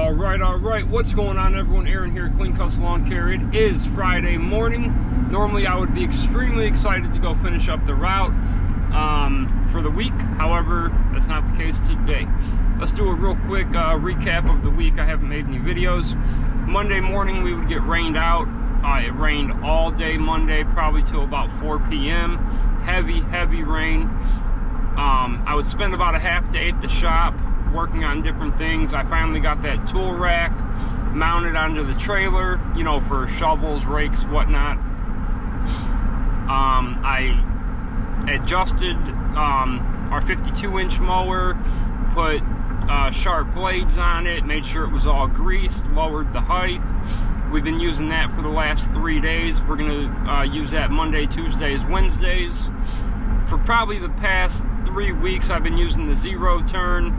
All right. What's going on, everyone? Aaron here, Clean Cuts Lawn Care. It is Friday morning. Normally, I would be extremely excited to go finish up the route for the week. However, that's not the case today. Let's do a real quick recap of the week. I haven't made any videos. Monday morning, we would get rained out. It rained all day Monday, probably till about 4 p.m. Heavy rain. I would spend about a half day at the shop working on different things. I finally got that tool rack mounted onto the trailer, you know, for shovels, rakes, whatnot. I adjusted our 52-inch mower, put sharp blades on it, made sure it was all greased, lowered the height. We've been using that for the last 3 days. We're gonna use that Monday, Tuesdays, Wednesdays. For probably the past 3 weeks, I've been using the zero turn.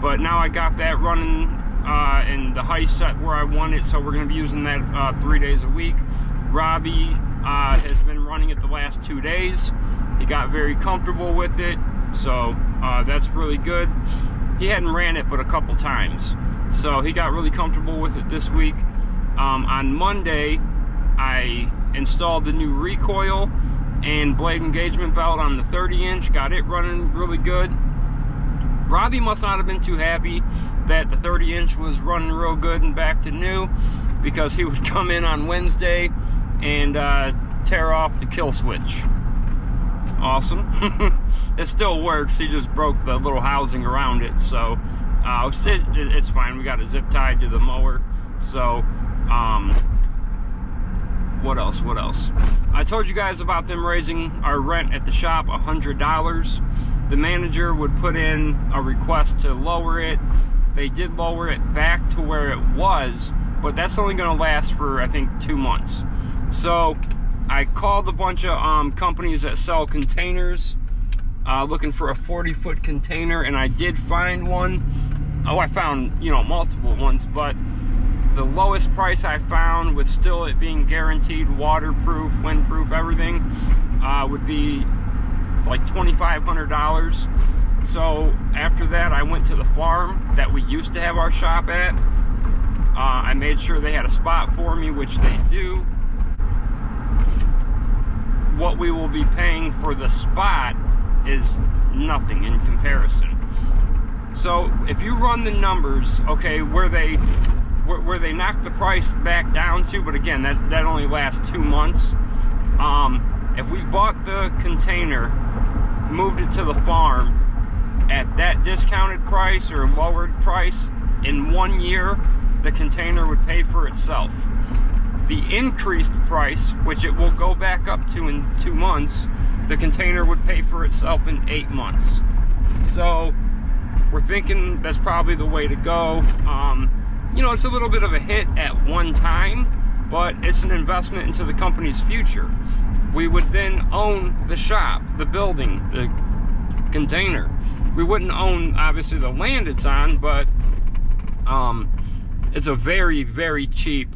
But now I got that running and the height set where I want it, so we're going to be using that 3 days a week. Robbie has been running it the last 2 days. He got very comfortable with it, so that's really good. He hadn't ran it but a couple times, so he got really comfortable with it this week. On Monday, I installed the new recoil and blade engagement belt on the 30-inch, got it running really good. Robbie must not have been too happy that the 30-inch was running real good and back to new, because he would come in on Wednesday and tear off the kill switch. Awesome. It still works. He just broke the little housing around it, so it's fine. We got it zip tied to the mower. So what else? I told you guys about them raising our rent at the shop $100. The manager would put in a request to lower it. They did lower it back to where it was, but that's only going to last for, I think, 2 months. So I called a bunch of companies that sell containers, looking for a 40-foot container, and I did find one. Oh, I found, you know, multiple ones, but the lowest price I found, with still it being guaranteed waterproof, windproof, everything, would be like $2,500. So after that, I went to the farm that we used to have our shop at. I made sure they had a spot for me, which they do. What we will be paying for the spot is nothing in comparison. So if you run the numbers, okay, where they knock the price back down to, but again, that only lasts 2 months. If we bought the container, moved it to the farm at that discounted price or lowered price, in 1 year, the container would pay for itself. The increased price, which it will go back up to in 2 months, the container would pay for itself in 8 months. So we're thinking that's probably the way to go. You know, it's a little bit of a hit at one time, but it's an investment into the company's future. We would then own the shop, the building, the container. We wouldn't own, obviously, the land it's on, but it's a very cheap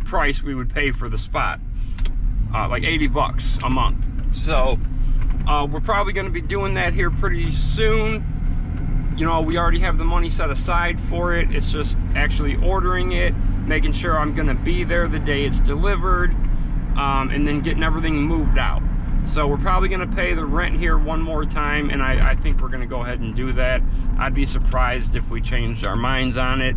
price we would pay for the spot, like 80 bucks a month. So we're probably going to be doing that here pretty soon. You know, we already have the money set aside for it. It's just actually ordering it, making sure I'm going to be there the day it's delivered, and then getting everything moved out. So we're probably going to pay the rent here one more time, and I think we're going to go ahead and do that. I'd be surprised if we changed our minds on it.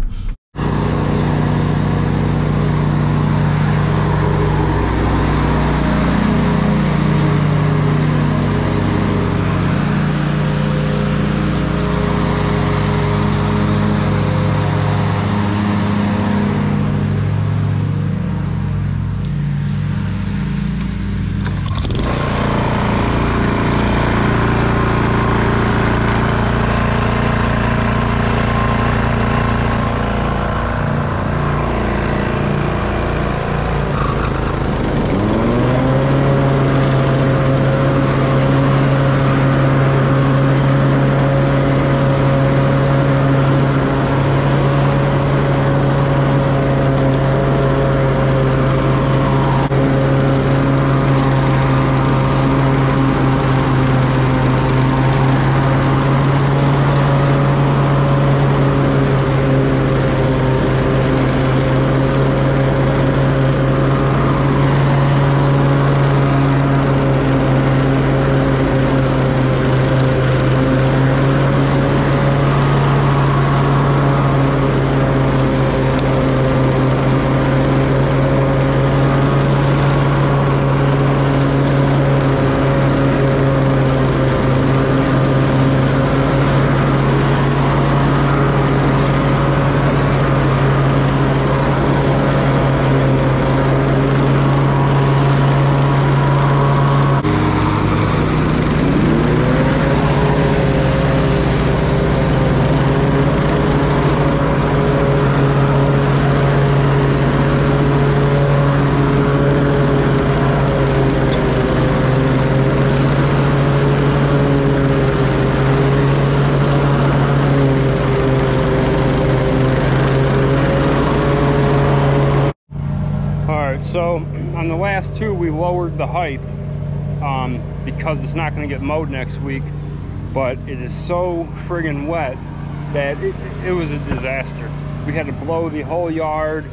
So on the last two, we lowered the height because it's not going to get mowed next week, but it is so friggin' wet that it was a disaster. We had to blow the whole yard,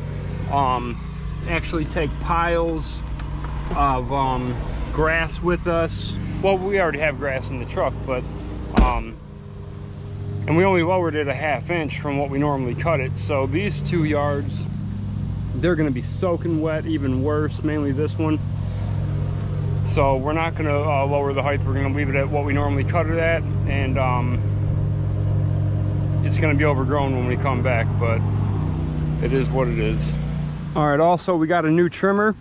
actually take piles of grass with us. Well, we already have grass in the truck, but and we only lowered it a ½ inch from what we normally cut it. So these 2 yards, they're going to be soaking wet, even worse, mainly this one. So we're not going to lower the height. We're going to leave it at what we normally cut it at, and it's going to be overgrown when we come back, but it is what it is. All right, also we got a new trimmer.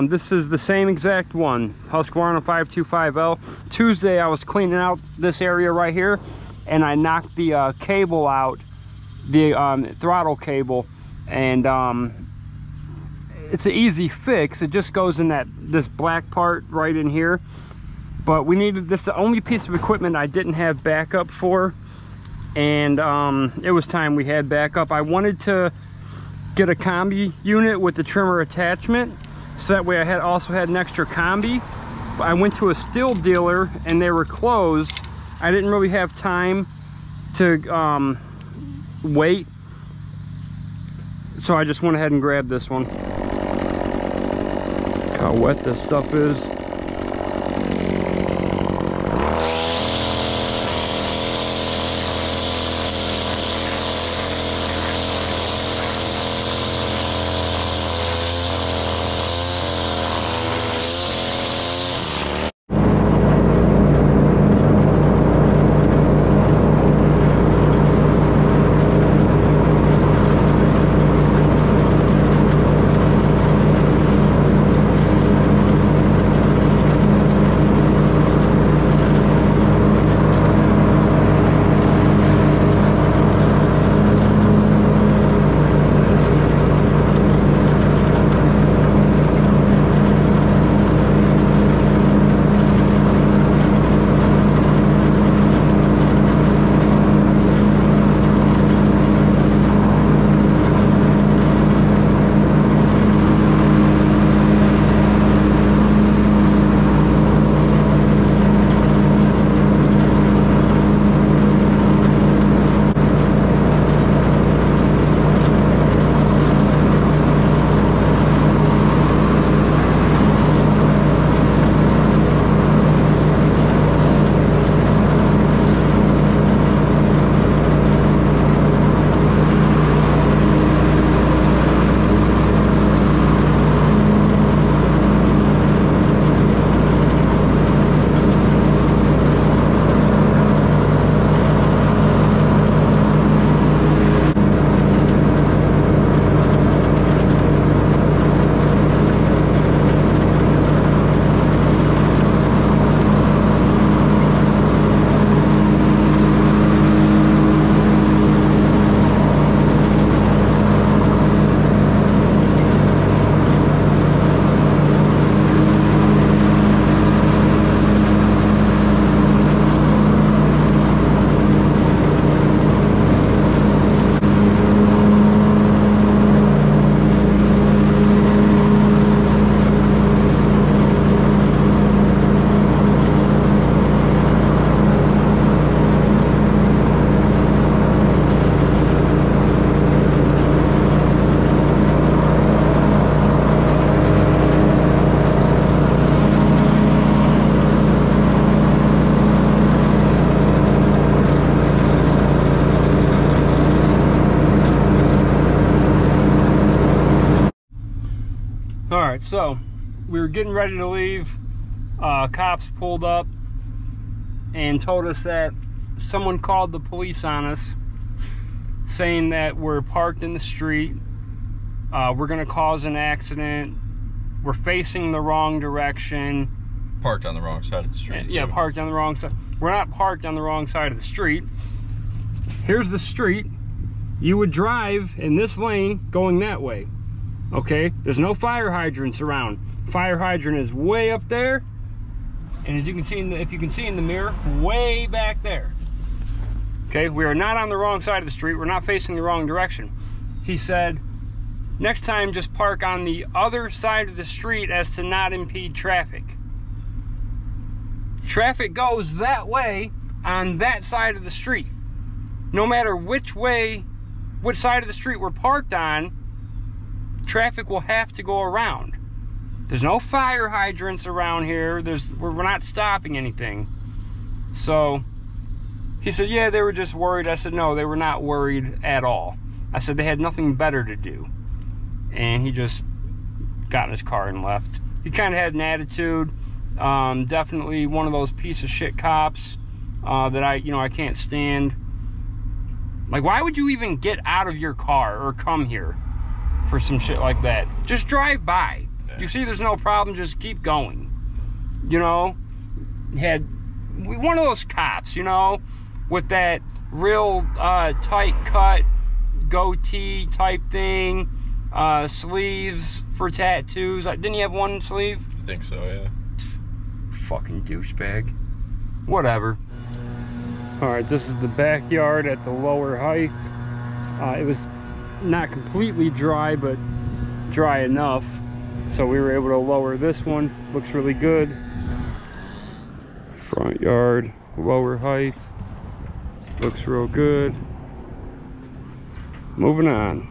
This is the same exact one, Husqvarna 525L. Tuesday I was cleaning out this area right here, and I knocked the cable out, the throttle cable, and it's an easy fix. It just goes in this black part right in here. But we needed this, the only piece of equipment I didn't have backup for, and it was time we had backup. I wanted to get a combi unit with the trimmer attachment, so that way I also had an extra combi. But I went to a steel dealer and they were closed. I didn't really have time to wait, so I just went ahead and grabbed this one. Look how wet this stuff is. Alright, so we were getting ready to leave. Cops pulled up and told us that someone called the police on us, saying that we're parked in the street, we're going to cause an accident, we're facing the wrong direction. Parked on the wrong side of the street. Yeah, parked on the wrong side. We're not parked on the wrong side of the street. Here's the street. You would drive in this lane going that way. Okay, there's no fire hydrants around. Fire hydrant is way up there, and as you can see if you can see in the mirror, way back there. Okay, we are not on the wrong side of the street. We're not facing the wrong direction. He said, next time just park on the other side of the street as to not impede traffic. Traffic goes that way on that side of the street. No matter which side of the street we're parked on, traffic will have to go around. There's no fire hydrants around here. We're not stopping anything. So he said, yeah, they were just worried. I said, no, they were not worried at all. I said they had nothing better to do. And he just got in his car and left. He kind of had an attitude. Definitely one of those piece of shit cops that I can't stand. Like, why would you even get out of your car or come here for some shit like that? Just drive by. If you see there's no problem, just keep going. You know, had one of those cops, you know, with that real tight cut goatee type thing, sleeves for tattoos. Didn't he have one sleeve? I think so, yeah. Fucking douchebag. Whatever. Alright, this is the backyard at the lower height. It was not completely dry, but dry enough. So we were able to lower this one. Looks really good. Front yard, lower height. Looks real good. Moving on.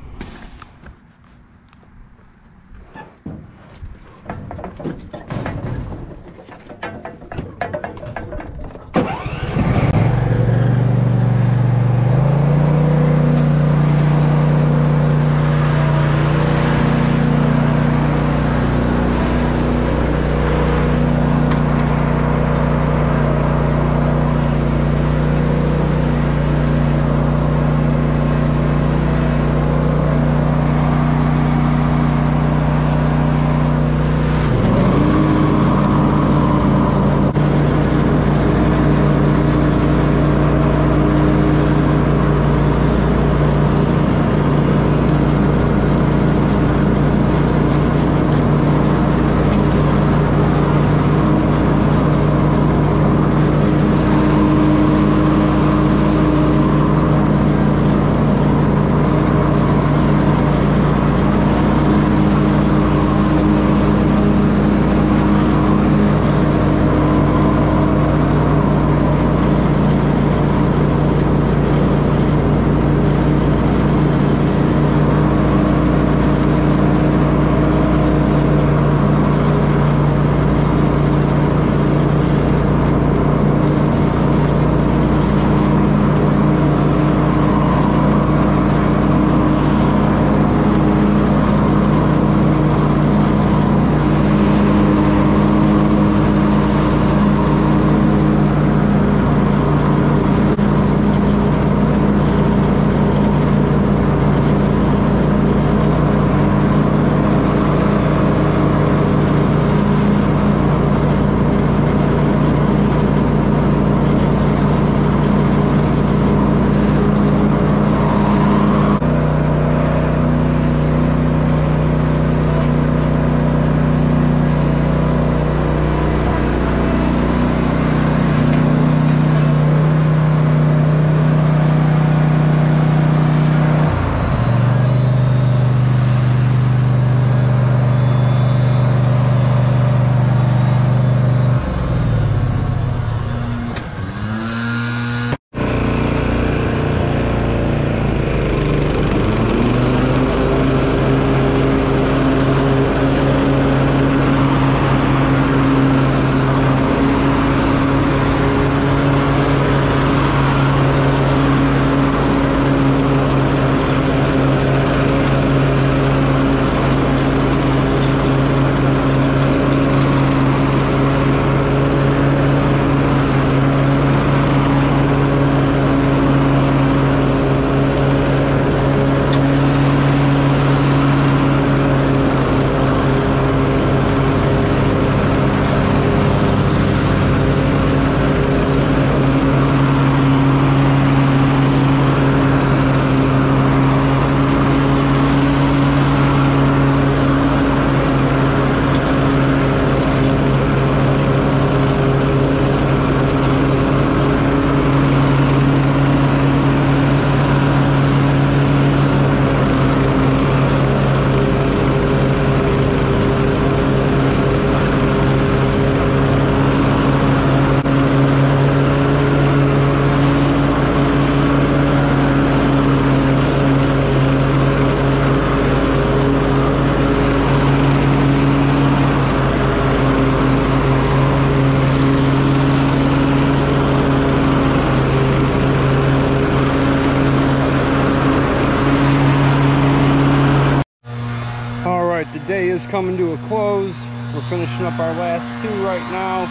day is coming to a close. We're finishing up our last two right now.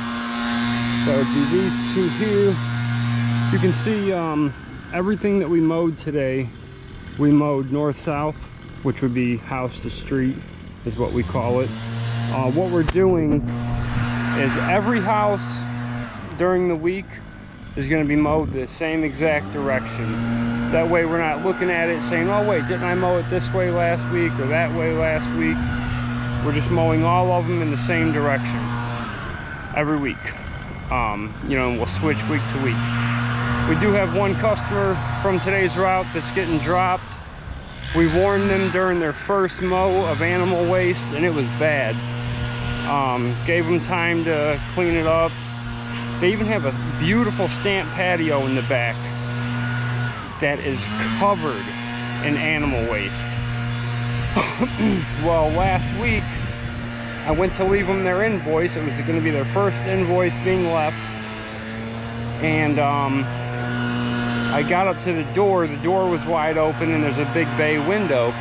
So it'd be these two here. You can see everything that we mowed today. We mowed north-south, which would be house to street, is what we call it. What we're doing is every house during the week is going to be mowed the same exact direction. That way we're not looking at it saying, oh wait, didn't I mow it this way last week or that way last week? We're just mowing all of them in the same direction every week. You know, and we'll switch week to week. We do have one customer from today's route that's getting dropped. We warned them during their first mow of animal waste and it was bad. Gave them time to clean it up. They even have a beautiful stamp patio in the back that is covered in animal waste. Well, last week I went to leave them their invoice. It was going to be their first invoice being left, and I got up to the door was wide open and there's a big bay window,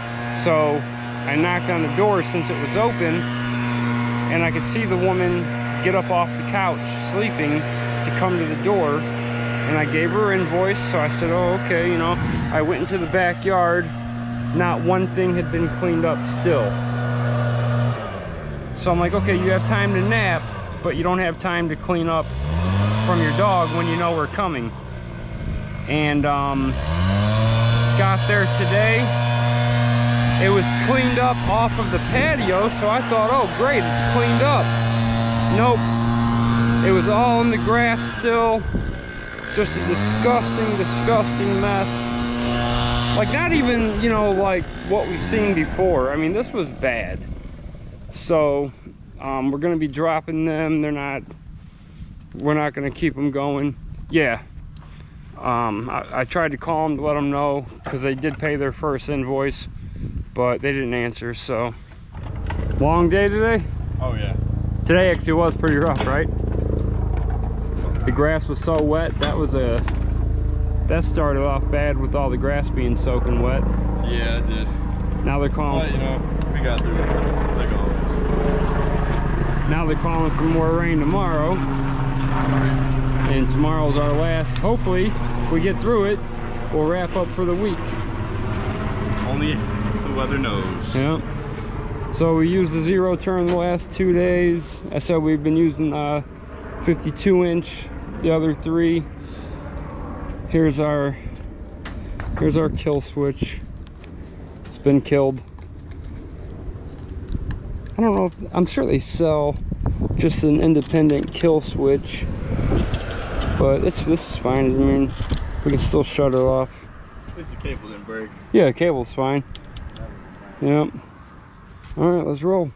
so I knocked on the door since it was open, and I could see the woman get up off the couch sleeping to come to the door, and I gave her invoice. So I said, oh okay, you know. I went into the backyard, not one thing had been cleaned up still. So I'm like, okay, you have time to nap, but you don't have time to clean up from your dog when you know we're coming. And got there today, it was cleaned up off of the patio, so I thought, oh great, it's cleaned up. Nope, it was all in the grass still. Just a disgusting mess. Like, not even, you know, like what we've seen before. I mean, this was bad. So we're gonna be dropping them. We're not gonna keep them going. Yeah, I tried to call them to let them know, because they did pay their first invoice, but they didn't answer. So long day today. Oh yeah, today actually was pretty rough, right? The grass was so wet. That started off bad with all the grass being soaking wet. Yeah, it did. Now they're calling. But, you know, we got through it, like always. Now they're calling for more rain tomorrow. And tomorrow's our last. Hopefully, if we get through it, we'll wrap up for the week. Only the weather knows. Yeah. So we used the zero turn the last 2 days. I said we've been using 52-inch the other 3. Here's our kill switch. It's been killed. I don't know if, I'm sure they sell just an independent kill switch, but this is fine. I mean, we can still shut it off. At least the cable didn't break. Yeah, the cable's fine. Yep. All right, let's roll.